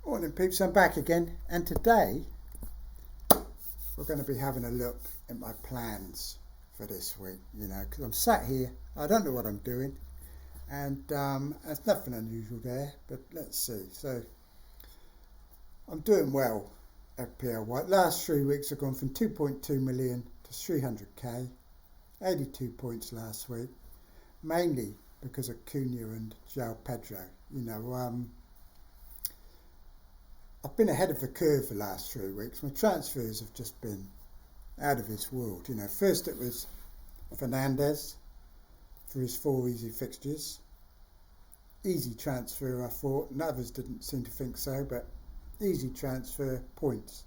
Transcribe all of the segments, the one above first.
Morning peeps, I'm back again, and today we're going to be having a look at my plans for this week, because I'm sat here, I don't know what I'm doing, and there's nothing unusual there, but let's see. So I'm doing well at PLY. Last 3 weeks I've gone from 2.2 million to 300k, 82 points last week, mainly because of Cunha and João Pedro. I've been ahead of the curve the last 3 weeks. My transfers have just been out of this world. First it was Fernandes for his 4 easy fixtures. Easy transfer, I thought, and others didn't seem to think so, but easy transfer, points.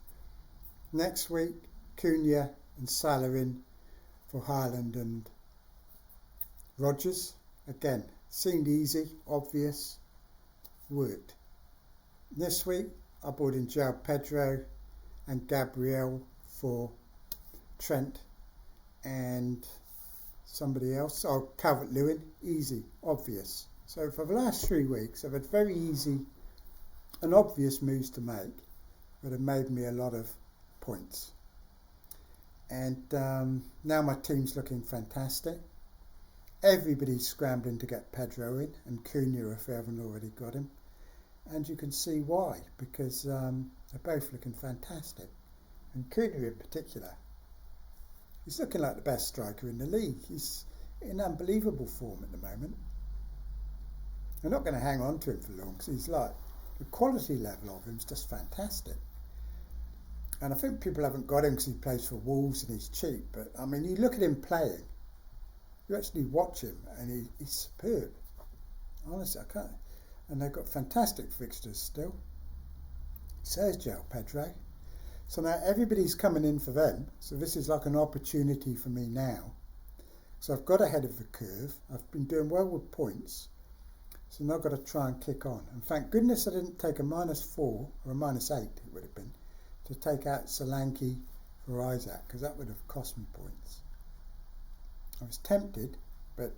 Next week, Cunha and Salah in for Haaland and Rodgers. Again, seemed easy, obvious, worked. This week, I brought in João Pedro and Gabriel for Trent and somebody else. Oh, Calvert-Lewin, easy, obvious. So for the last 3 weeks, I've had very easy and obvious moves to make that have made me a lot of points. And now my team's looking fantastic. Everybody's scrambling to get Pedro in, and Cunha if they haven't already got him. And you can see why, because they're both looking fantastic. And Cunha in particular, he's looking like the best striker in the league. He's in unbelievable form at the moment. I'm not going to hang on to him for long, because he's like, the quality level of him is just fantastic. And I think people haven't got him because he plays for Wolves and he's cheap. But I mean, you look at him playing, you actually watch him and he's superb. Honestly, I can't. And they've got fantastic fixtures still. So is João Pedro. So now everybody's coming in for them. So this is like an opportunity for me now. So I've got ahead of the curve. I've been doing well with points. So now I've got to try and kick on. And thank goodness I didn't take a -4 or a -8, it would have been, to take out Solanke for Isaac, because that would have cost me points. I was tempted, but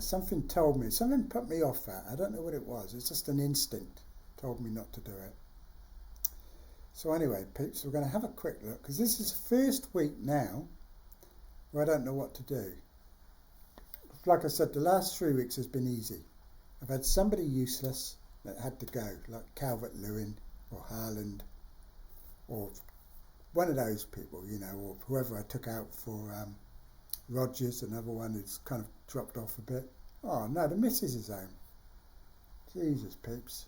something told me, something put me off that. I don't know what it was. It's just an instinct told me not to do it. So anyway, peeps, we're going to have a quick look, because this is the first week now where I don't know what to do. Like I said, the last 3 weeks has been easy. I've had somebody useless that had to go, like Calvert-Lewin or Haaland or one of those people, or whoever I took out for Rodgers, another one who's kind of dropped off a bit. Oh no, the missus is home. Jesus, peeps.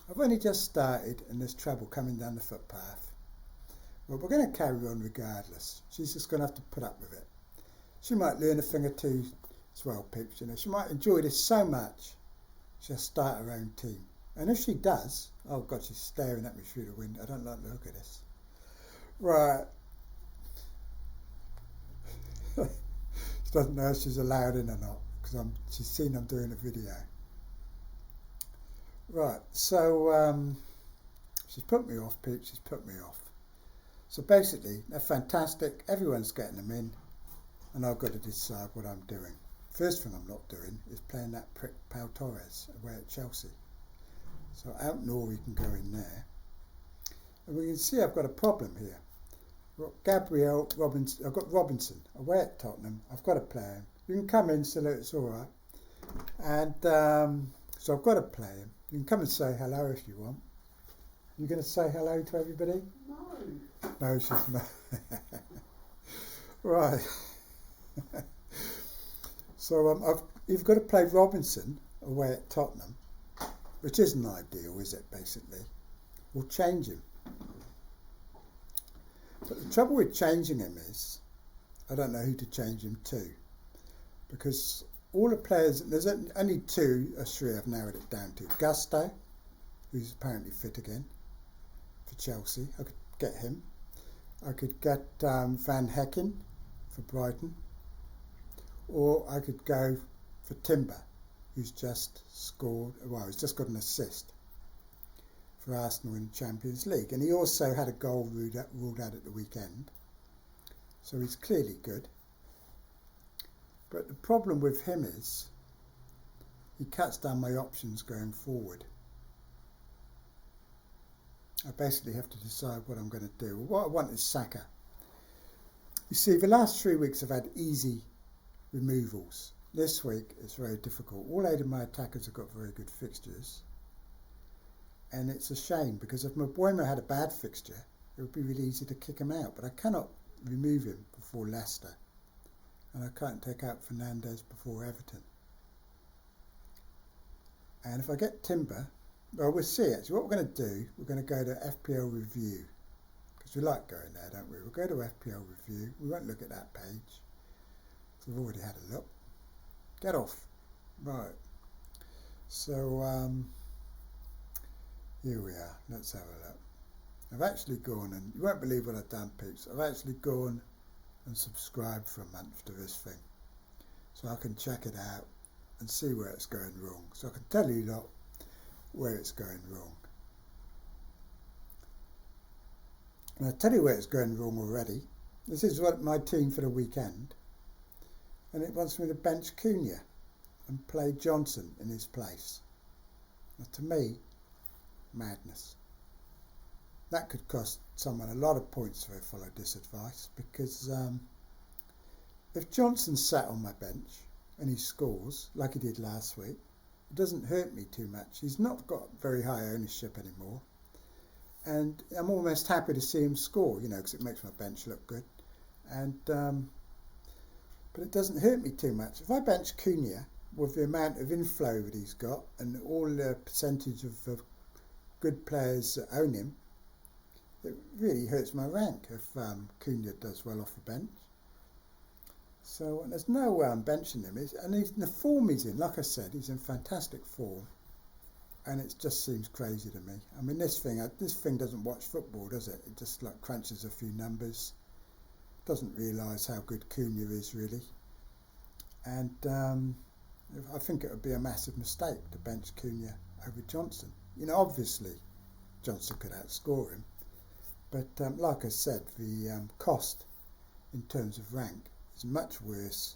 I've only just started and there's trouble coming down the footpath. Well, we're going to carry on regardless. She's just going to have to put up with it. She might learn a thing or two as well, peeps. She might enjoy this so much she'll start her own team. And if she does, oh God, she's staring at me through the window. I don't like the look at this. Right. She doesn't know if she's allowed in or not, because she's seen I'm doing a video. Right, so she's put me off, peeps, she's put me off. So basically, they're fantastic, everyone's getting them in, and I've got to decide what I'm doing. First thing I'm not doing is playing that prick Pau Torres away at Chelsea. So out Nori can go in there. And we can see I've got a problem here. Gabriel, Robinson, I've got Robinson away at Tottenham. I've got to play him. You can come in, so it's all right. And so I've got to play him. You can come and say hello if you want. You going to say hello to everybody? No. No, she's not. Right. So you've got to play Robinson away at Tottenham, which isn't ideal, is it, basically? We'll change him. But the trouble with changing him is, I don't know who to change him to, because all the players, there's only 2 or 3 I've narrowed it down to. Gusto, who's apparently fit again for Chelsea, I could get him. I could get Van Hecken for Brighton, or I could go for Timber, who's just scored, well, he's just got an assist for Arsenal in the Champions League, and he also had a goal ruled out at the weekend, so he's clearly good. But the problem with him is he cuts down my options going forward. I basically have to decide what I'm going to do. What I want is Saka. You see, the last 3 weeks I've had easy removals. This week it's very difficult. All 8 of my attackers have got very good fixtures. And it's a shame because if Mbeumo had a bad fixture, it would be really easy to kick him out. But I cannot remove him before Leicester. And I can't take out Fernandes before Everton. And if I get Timber, well, we'll see actually. What we're going to do, we're going to go to FPL Review. Because we like going there, don't we? We'll go to FPL Review. We won't look at that page. So we've already had a look. Get off. Right. So, here we are. Let's have a look. I've actually gone, and you won't believe what I've done, peeps. I've actually gone and subscribed for a month to this thing. So I can check it out and see where it's going wrong. So I can tell you lot where it's going wrong. And I'll tell you where it's going wrong already. This is what my team for the weekend. And it wants me to bench Cunha and play Johnson in his place. Now, to me, madness. That could cost someone a lot of points if they followed this advice, because if Johnson sat on my bench and he scores like he did last week, it doesn't hurt me too much. He's not got very high ownership anymore, and I'm almost happy to see him score, you know, because it makes my bench look good. And but it doesn't hurt me too much. If I bench Cunha with the amount of inflow that he's got and all the percentage of good players that own him, it really hurts my rank if Cunha does well off the bench. So there's no way I'm benching him. And the form he's in, like I said, he's in fantastic form. And it just seems crazy to me. I mean, this thing doesn't watch football, does it? It just like crunches a few numbers. Doesn't realise how good Cunha is, really. And I think it would be a massive mistake to bench Cunha over Johnson. You know, obviously, Johnson could outscore him. But like I said, the cost in terms of rank is much worse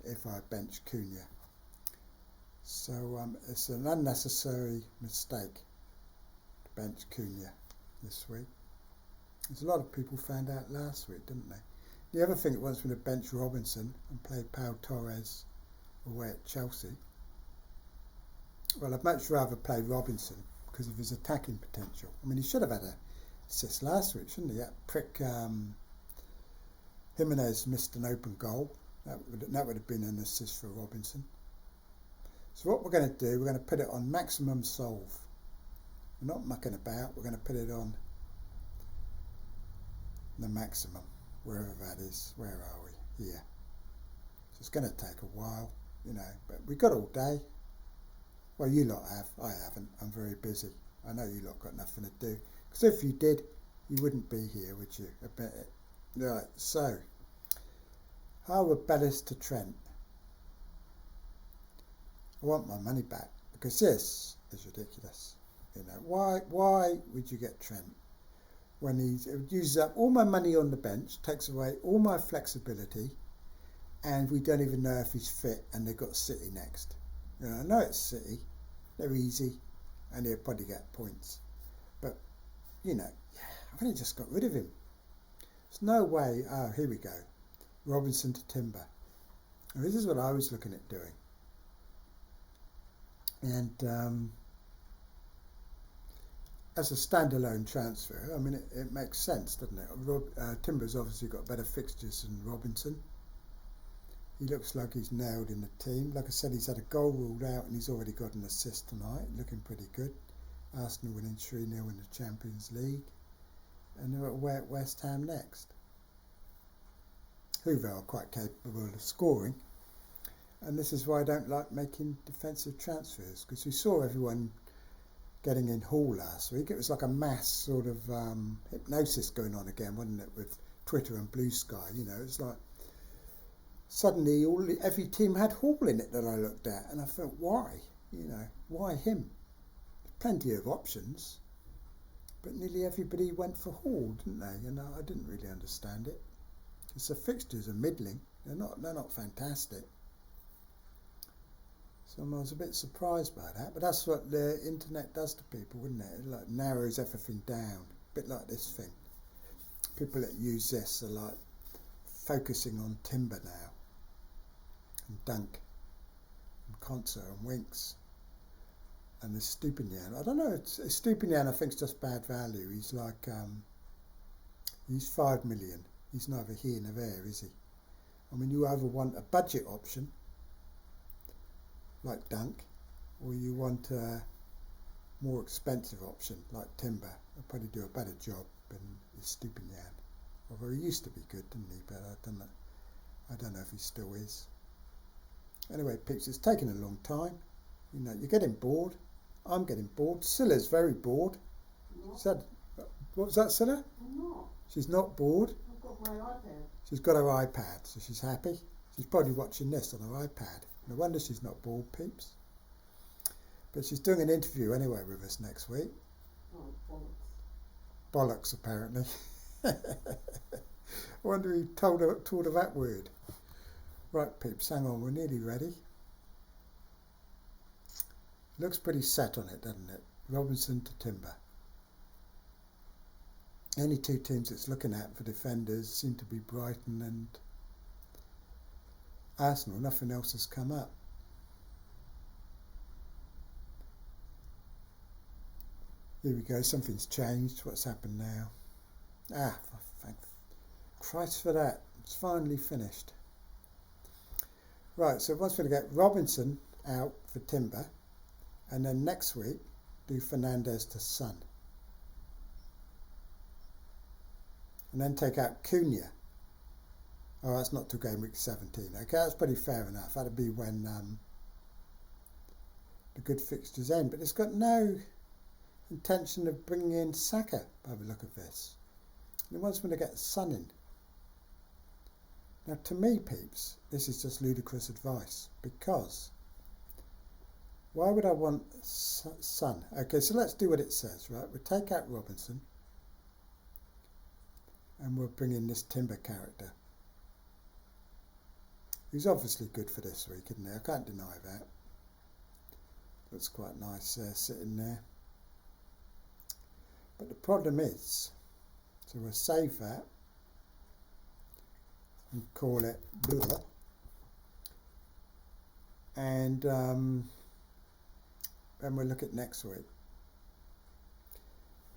if I bench Cunha. So it's an unnecessary mistake to bench Cunha this week. There's a lot of people found out last week, didn't they? The other thing that wants me to bench Robinson and play Pau Torres away at Chelsea. Well, I'd much rather play Robinson because of his attacking potential. I mean, he should have had a assist last week, shouldn't he? That prick Jimenez missed an open goal. That would have been an assist for Robinson. So what we're going to do, we're going to put it on maximum solve. We're not mucking about. We're going to put it on the maximum, wherever that is. Where are we? Here. So it's going to take a while, you know, but we got all day. Well, you lot have. I haven't. I'm very busy. I know you lot got nothing to do. Because if you did, you wouldn't be here, would you? I bet it. Right, so Harwood Bellis to Trent. I want my money back because this is ridiculous. You know, why would you get Trent when he uses up all my money on the bench, takes away all my flexibility, and we don't even know if he's fit, and they've got City next. You know, I know it's City, they're easy, and he'll probably get points. But, you know, I've only just got rid of him. There's no way. Oh, here we go. Robinson to Timber. And this is what I was looking at doing. And as a standalone transfer, I mean, it makes sense, doesn't it? Timber's obviously got better fixtures than Robinson. He looks like he's nailed in the team. Like I said, he's had a goal ruled out and he's already got an assist tonight. Looking pretty good. Arsenal winning 3-0 in the Champions League. And they're away at West Ham next. Who they are quite capable of scoring. And this is why I don't like making defensive transfers. Because we saw everyone getting in Hall last week. It was like a mass sort of hypnosis going on again, wasn't it? With Twitter and Blue Sky. You know, it's like suddenly every team had Hall in it that I looked at. And I thought, why? You know, why him? Plenty of options. But nearly everybody went for Hall, didn't they? And I didn't really understand it. Because the fixtures are middling. They're not fantastic. So I was a bit surprised by that, but that's what the internet does to people, wouldn't it? It like narrows everything down, a bit like this thing. People that use this are like focusing on timber now, and Dunk, and Concert, and Winks, and this Stupinian. I don't know, Stupinian I think is just bad value. He's like, he's 5 million. He's neither here nor there, is he? I mean, you either want a budget option, like Dunk, or you want a more expensive option, like Timber. He'll probably do a better job than his Stupinian. Although he used to be good, didn't he? But I don't know if he still is. Anyway, peeps, it's taken a long time. You know, you're getting bored. I'm getting bored. Scylla's very bored. What was that, Scylla? I'm not. She's not bored. I've got my iPad. She's got her iPad, so she's happy. She's probably watching this on her iPad. No wonder she's not bored, peeps. But she's doing an interview anyway with us next week. Oh, bollocks. Bollocks, apparently. I wonder who told her that word. Right, peeps, hang on, we're nearly ready. Looks pretty set on it, doesn't it? Robinson to Timber. Only two teams it's looking at for defenders seem to be Brighton and Arsenal. Nothing else has come up. Here we go, something's changed. What's happened now? Thank Christ for that. It's finally finished. Right, so once we're going to get Robinson out for Timber, and then next week do Fernandez to Son. And then take out Cunha. Oh, that's not till game week 17. Okay, that's pretty fair enough. That'd be when the good fixtures end. But it's got no intention of bringing in Saka by the look of this. And it wants me to get Son in. Now, to me, peeps, this is just ludicrous advice, because why would I want Son? Okay, so let's do what it says, right? We'll take out Robinson and we'll bring in this Timber character. He's obviously good for this week, isn't he? I can't deny that. Looks quite nice sitting there. But the problem is, so we'll save that and call it blah. And then we'll look at next week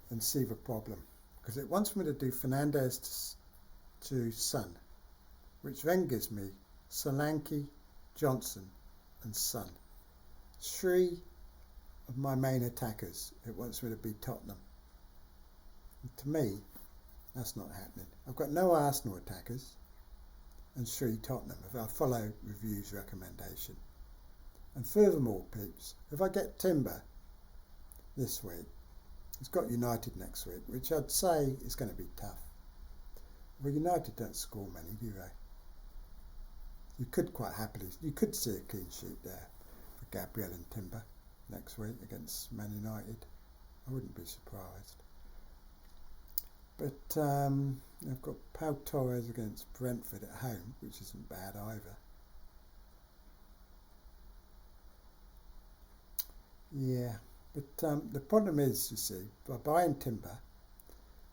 and see the problem. Because it wants me to do Fernandez to Son, which then gives me Solanke, Johnson and Son. 3 of my main attackers. It wants me to be Tottenham. And to me, that's not happening. I've got no Arsenal attackers and 3 Tottenham, if I follow Review's recommendation. And furthermore, peeps, if I get Timber this week, it's got United next week, which I'd say is going to be tough. Well, United don't score many, do they? You could quite happily, you could see a clean sheet there for Gabriel and Timber next week against Man United. I wouldn't be surprised. But I've got Pau Torres against Brentford at home, which isn't bad either. Yeah, but the problem is, you see, by buying Timber,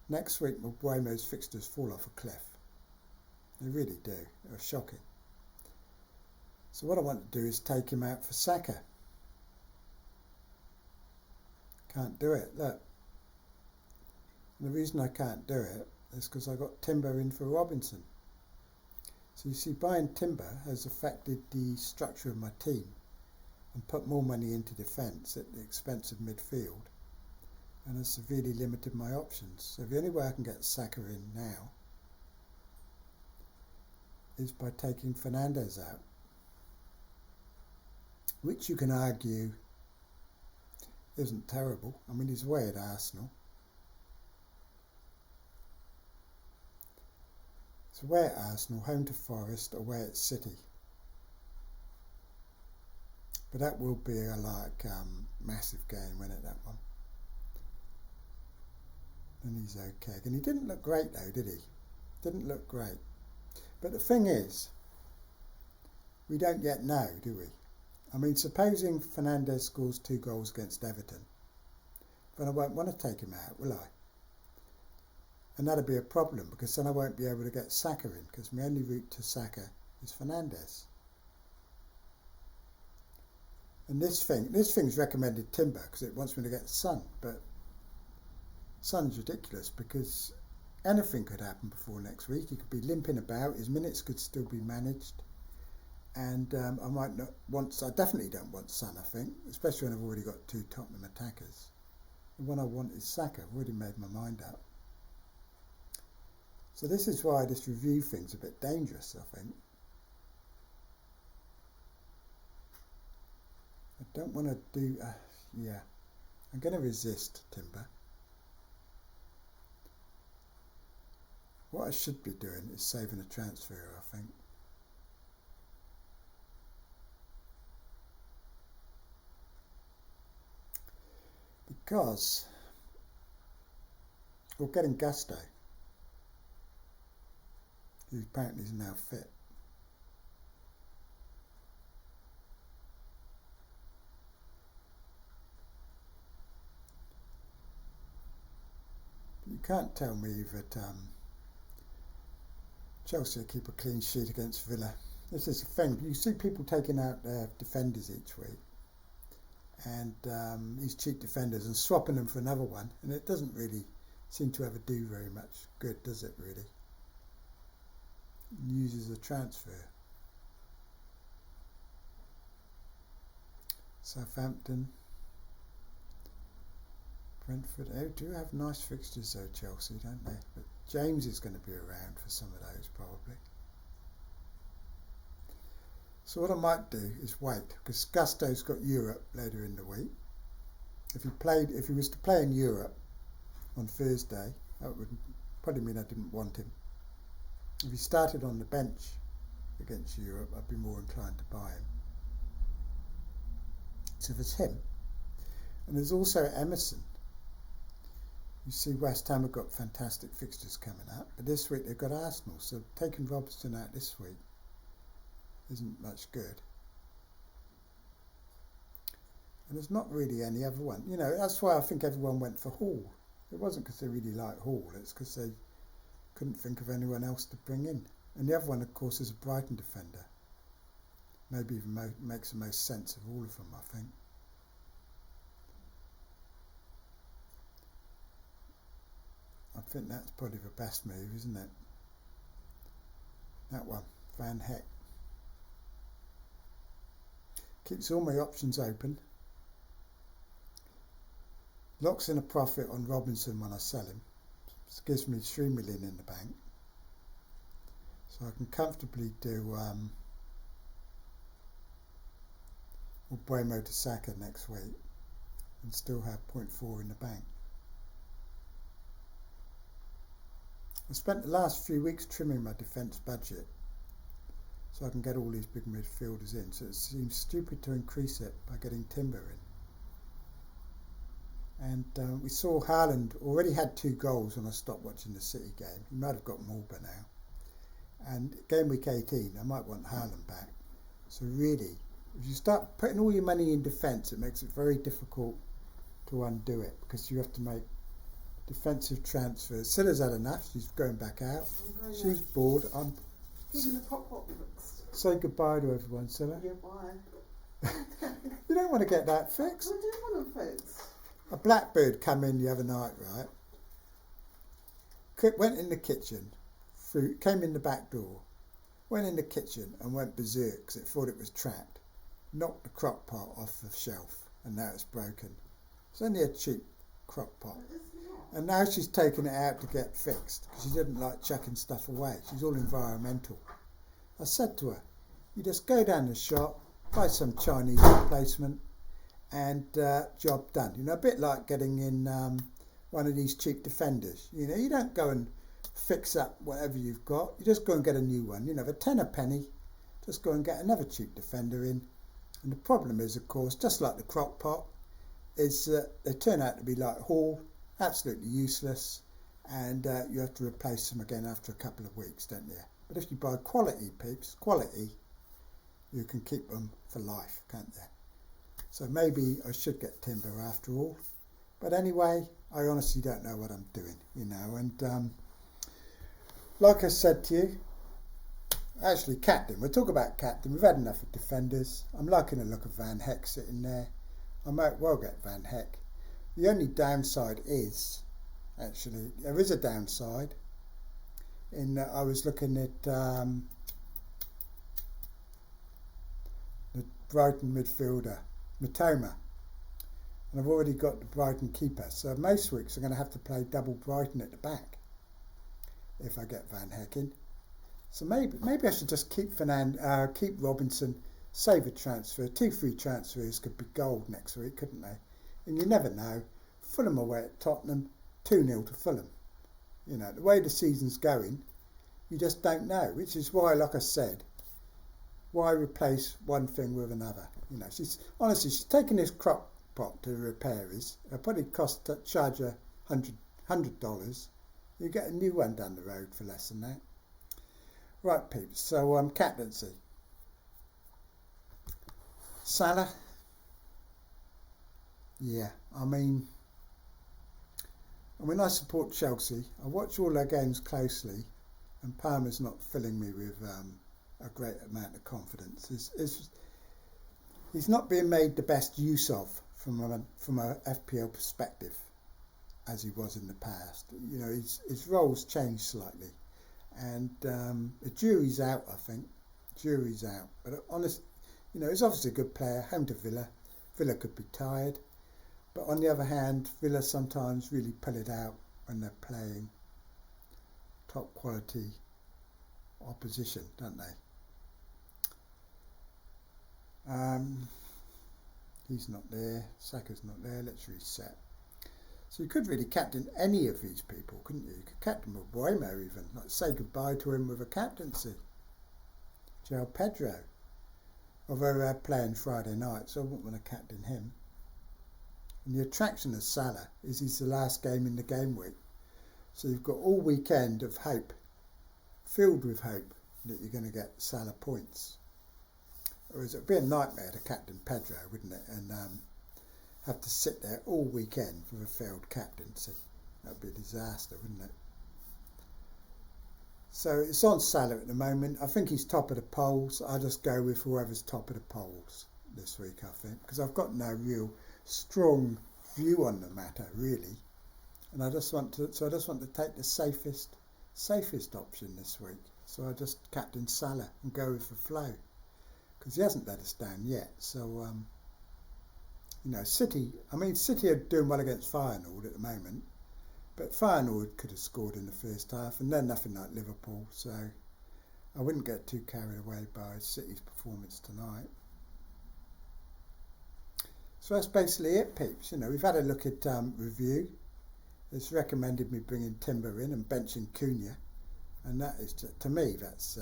next week Buemo's fixtures fall off a cliff. They really do. They're shocking. So what I want to do is take him out for Saka. Can't do it, look. And the reason I can't do it is because I got Timber in for Robinson. So you see, buying Timber has affected the structure of my team and put more money into defence at the expense of midfield, and has severely limited my options. So the only way I can get Saka in now is by taking Fernandez out, which you can argue isn't terrible. I mean, he's away at Arsenal. It's away at Arsenal, home to Forest, away at City. But that will be a massive game, won't it, that one? And he's okay. And he didn't look great though, did he? Didn't look great. But the thing is, we don't yet know, do we? I mean, supposing Fernandes scores 2 goals against Everton, then I won't want to take him out, will I? And that'll be a problem, because then I won't be able to get Saka in, because my only route to Saka is Fernandes. And this thing's recommended Timber because it wants me to get Son, but Son's ridiculous because anything could happen before next week. He could be limping about, his minutes could still be managed, and I might not want. I definitely don't want Son. I think, especially when I've already got 2 Tottenham attackers. The one I want is Saka. I've already made my mind up. So this is why this review thing's a bit dangerous, I think. I don't want to do, yeah, I'm going to resist Timber. What I should be doing is saving a transfer, I think. Because we're getting Gusto, who apparently is now fit. You can't tell me that Chelsea keep a clean sheet against Villa. This is the thing. You see people taking out their defenders each week, and these cheap defenders, and swapping them for another one, and it doesn't really seem to ever do very much good, does it really? Used as a transfer. Southampton, Brentford, oh, do have nice fixtures though, Chelsea, don't they? But James is going to be around for some of those probably. So what I might do is wait, because Gusto's got Europe later in the week. If he was to play in Europe on Thursday, that would probably mean I didn't want him. If he started on the bench against Europe, I'd be more inclined to buy him. So there's him. And there's also Emerson. You see West Ham have got fantastic fixtures coming up, but this week they've got Arsenal, so taking Robertson out this week isn't much good. And there's not really any other one. You know, that's why I think everyone went for Hall. It wasn't because they really like Hall, it's because they couldn't think of anyone else to bring in. And the other one, of course, is a Brighton defender. Maybe even makes the most sense of all of them, I think. I think that's probably the best move, isn't it? That one, Van Heck. Keeps all my options open. Locks in a profit on Robinson when I sell him. This gives me 3 million in the bank. So I can comfortably do Buemo to Saka next week and still have 0.4 in the bank. I spent the last few weeks trimming my defence budget so I can get all these big midfielders in, so it seems stupid to increase it by getting Timber in. And we saw Haaland already had 2 goals when I stopped watching the City game. He might have got more by now. And game week 18, I might want Haaland back. So really, if you start putting all your money in defence, it makes it very difficult to undo it, because you have to make defensive transfers. Silla's had enough. She's going back out. She's bored. I'm Even the top pot fixed. say goodbye to everyone, Silla. Yeah, bye. You don't want to get that fixed. I do want them fixed. A blackbird come in the other night, right? Went in the kitchen, came in the back door, went in the kitchen and went berserk because it thought it was trapped. Knocked the crock pot off the shelf and now it's broken. It's only a cheap crock pot. And now she's taken it out to get fixed because she didn't like chucking stuff away. She's all environmental. I said to her, you just go down the shop, buy some Chinese replacement and job done. You know, a bit like getting in one of these cheap defenders. You know, you don't go and fix up whatever you've got. You just go and get a new one. You know, for 10 a penny, just go and get another cheap defender in. And the problem is, of course, just like the crock pot, is they turn out to be like Hall, absolutely useless, and you have to replace them again after a couple of weeks, don't you? But if you buy quality peeps, quality, you can keep them for life, can't they? So maybe I should get timber after all. But anyway, I honestly don't know what I'm doing, you know. And like I said to you, actually, captain. We'll talk about captain. We've had enough of defenders. I'm liking the look of Van Heck sitting there. I might well get Van Heck. The only downside is, actually, there is a downside. In that I was looking at the Brighton midfielder, Matoma. And I've already got the Brighton keeper. So most weeks I'm going to have to play double Brighton at the back if I get Van Heck in. So maybe I should just keep keep Robinson, save a transfer. 2 free transfers could be gold next week, couldn't they? And you never know. Fulham away at Tottenham, 2-0 to Fulham. You know, the way the season's going, you just don't know. Which is why, like I said, why replace one thing with another? You know, she's taking this crock pot to the repairers. It'll probably charge her $100. You get a new one down the road for less than that. Right, peeps. So captaincy. Salah. Yeah, I mean, I support Chelsea. I watch all their games closely, and Palmer's not filling me with a great amount of confidence. He's not being made the best use of from a FPL perspective, as he was in the past. You know, his role's changed slightly, and the jury's out. I think jury's out. But honestly, you know, he's obviously a good player. Home to Villa. Villa could be tired. But on the other hand, Villa sometimes really pull it out when they're playing top quality opposition, don't they? He's not there. Saka's not there. Let's reset. So you could really captain any of these people, couldn't you? You could captain Mbeumo even. Like say goodbye to him with a captaincy. João Pedro. Although they're playing Friday night, so I wouldn't want to captain him. And the attraction of Salah is he's the last game in the game week. So you've got all weekend of hope, filled with hope that you're going to get Salah points. Whereas it would be a nightmare to captain Pedro, wouldn't it? And have to sit there all weekend with a failed captaincy. That would be a disaster, wouldn't it? So it's on Salah at the moment. I think he's top of the polls. I'll just go with whoever's top of the polls this week, I think, because I've got no real strong view on the matter, really. And I just want to take the safest option this week. So I just captain Salah and go with the flow, because he hasn't let us down yet. So you know, City are doing well against Feyenoord at the moment, but Feyenoord could have scored in the first half, and they're nothing like Liverpool. So I wouldn't get too carried away by City's performance tonight. So that's basically it, peeps. You know, we've had a look at review. It's recommended me bringing Timber in and benching Cunha, and that is to me that's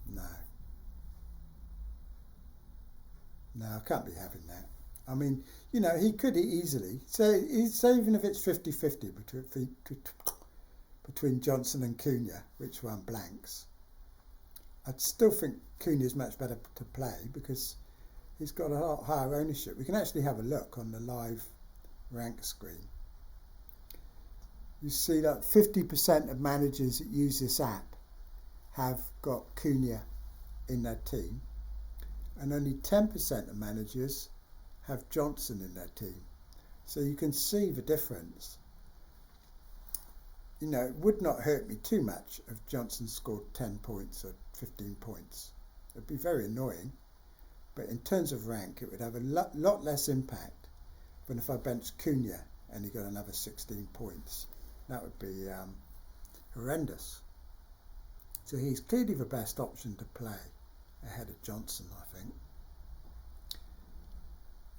no, I can't be having that. I mean, you know, he could easily say even if it's 50-50 between Johnson and Cunha, which one blanks, I'd still think Cunha is much better to play because he's got a lot higher ownership. We can actually have a look on the live rank screen. You see that 50% of managers that use this app have got Cunha in their team, and only 10% of managers have Johnson in their team. So you can see the difference. You know, it would not hurt me too much if Johnson scored 10 points or 15 points. It'd be very annoying. But in terms of rank, it would have a lot less impact than if I benched Cunha and he got another 16 points. That would be horrendous. So he's clearly the best option to play ahead of Johnson, I think.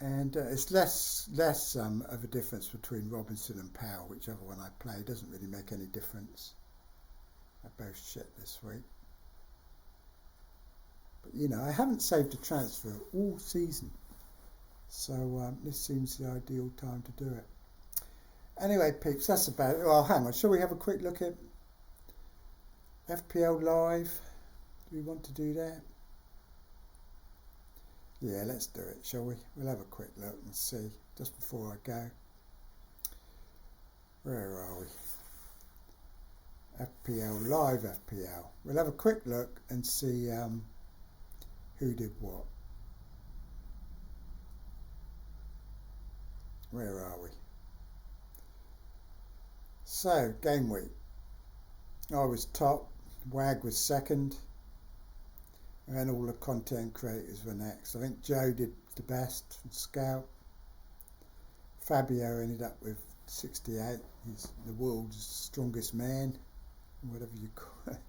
And it's less of a difference between Robinson and Powell, whichever one I play. It doesn't really make any difference. They're both shit this week. But, you know, I haven't saved a transfer all season. So this seems the ideal time to do it. Anyway, peeps, that's about it. Well, hang on. Shall we have a quick look at FPL Live? Do we want to do that? Yeah, let's do it, shall we? We'll have a quick look and see, just before I go. Where are we? FPL, live FPL. We'll have a quick look and see who did what. Where are we? So, game week. I was top, Wag was second, and then all the content creators were next. I think Joe did the best from Scout. Fabio ended up with 68. He's the world's strongest man, whatever you call it.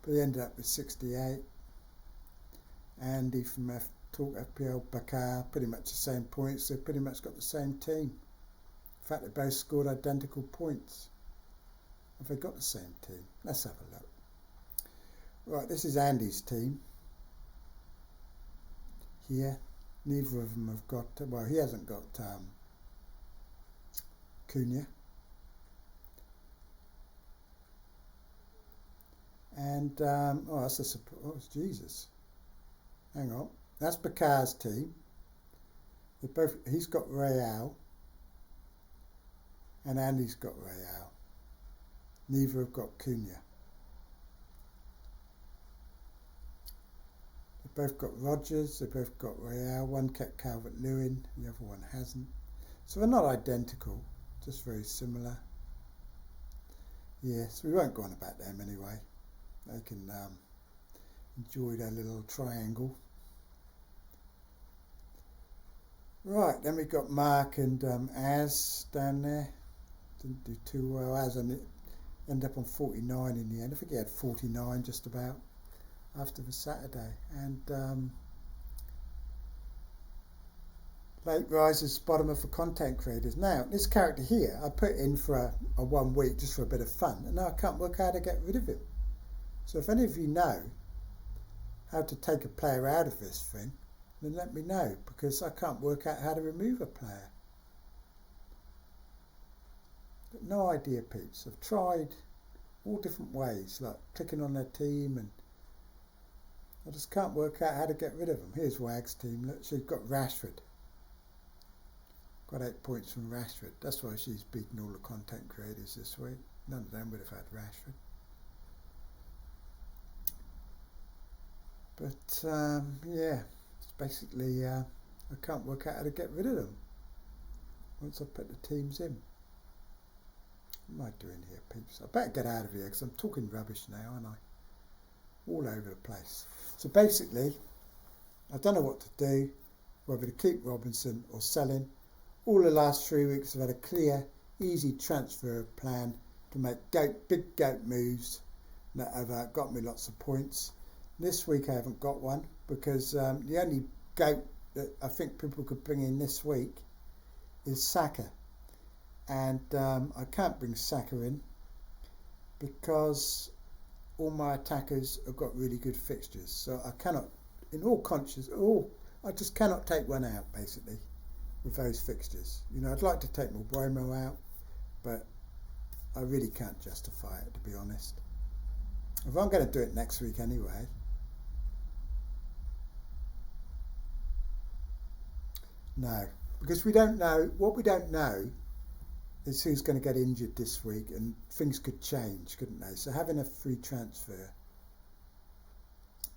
But he ended up with 68. Andy from Talk FPL, Bakar, pretty much the same points. They've pretty much got the same team. In fact, they both scored identical points. Have they got the same team? Let's have a look. Right, this is Andy's team. Here, neither of them have got, well, he hasn't got Cunha. And, oh, that's a surprise. Oh, Jesus. Hang on. That's Bakar's team. He's got Real. And Andy's got Real. Neither have got Cunha. They've both got Rodgers. They've both got Real. One kept Calvert-Lewin. The other one hasn't. So they're not identical. Just very similar. Yes, we won't go on about them anyway. They can enjoy their little triangle. Right, then we've got Mark and Az down there. Didn't do too well. Az ended up on 49 in the end. I think he had 49 just about after the Saturday. And late risers, bottom of the content creators. Now, this character here, I put in for a 1 week just for a bit of fun. And now I can't work out how to get rid of him. So if any of you know how to take a player out of this thing, then let me know, because I can't work out how to remove a player. Got no idea, peeps. I've tried all different ways, like clicking on their team, and I just can't work out how to get rid of them. Here's Wag's team. Look, she's got Rashford. Got 8 points from Rashford. That's why she's beaten all the content creators this week. None of them would have had Rashford. But yeah, it's basically I can't work out how to get rid of them once I put the teams in. What am I doing here, peeps? I better get out of here because I'm talking rubbish now, aren't I? All over the place. So basically, I don't know what to do, whether to keep Robinson or sell him. All the last 3 weeks I've had a clear, easy transfer plan to make big goat moves that have got me lots of points. This week I haven't got one because the only goat that I think people could bring in this week is Saka. And I can't bring Saka in because all my attackers have got really good fixtures. So I cannot, in all conscience, I just cannot take one out, basically, with those fixtures. You know, I'd like to take Mbeumo out, but I really can't justify it, to be honest. If I'm going to do it next week anyway. No, because we don't know. What we don't know is who's going to get injured this week, and things could change, couldn't they? So having a free transfer,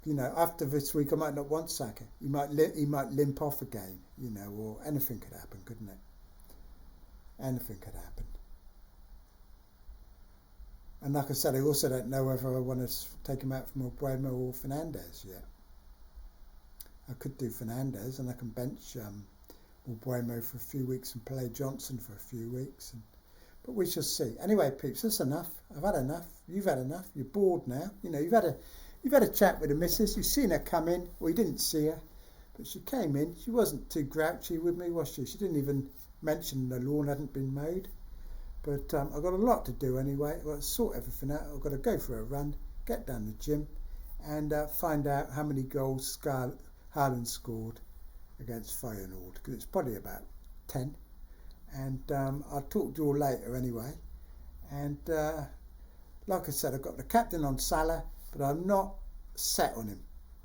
you know, after this week I might not want Saka. He might limp off again, you know, or anything could happen, couldn't it? Anything could happen. And like I said, I also don't know whether I want to take him out from Mbeumo or Fernandes yet. I could do Fernandes and I can bench Mbeumo for a few weeks and play Johnson for a few weeks. But we shall see. Anyway, peeps, that's enough. I've had enough. You've had enough. You're bored now. You know, you've had a chat with the missus. You've seen her come in. Well, you didn't see her, but she came in. She wasn't too grouchy with me, was she? She didn't even mention the lawn hadn't been mowed. But I've got a lot to do anyway. I've got to sort everything out. I've got to go for a run, get down the gym, and find out how many goals Haaland scored against Feyenoord, because it's probably about 10. And I'll talk to you all later anyway. And like I said, I've got the captain on Salah, but I'm not set on him.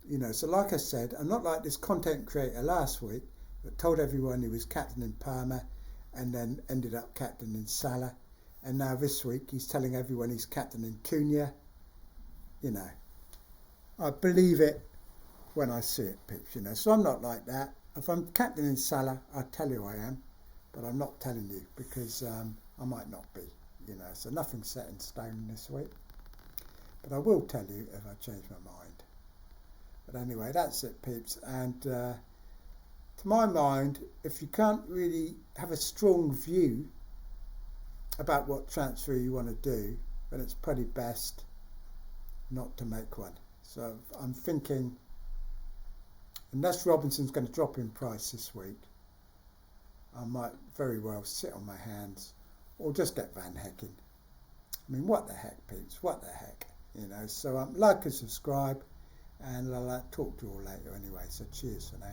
You know, so like I said, I'm not like this content creator last week that told everyone he was captain in Parma and then ended up captain in Salah. And now this week he's telling everyone he's captain in Cunha. You know, I believe it when I see it, peeps, you know. So I'm not like that. If I'm captain in Salah, I'll tell you I am. But I'm not telling you because I might not be, you know. So nothing's set in stone this week. But I will tell you if I change my mind. But anyway, that's it, peeps. And to my mind, if you can't really have a strong view about what transfer you want to do, then it's probably best not to make one. So I'm thinking, unless Robinson's going to drop in price this week, I might very well sit on my hands or just get Van Hecking. I mean, what the heck, peeps? What the heck? You know, so like and subscribe, and I'll talk to you all later anyway. So cheers for now.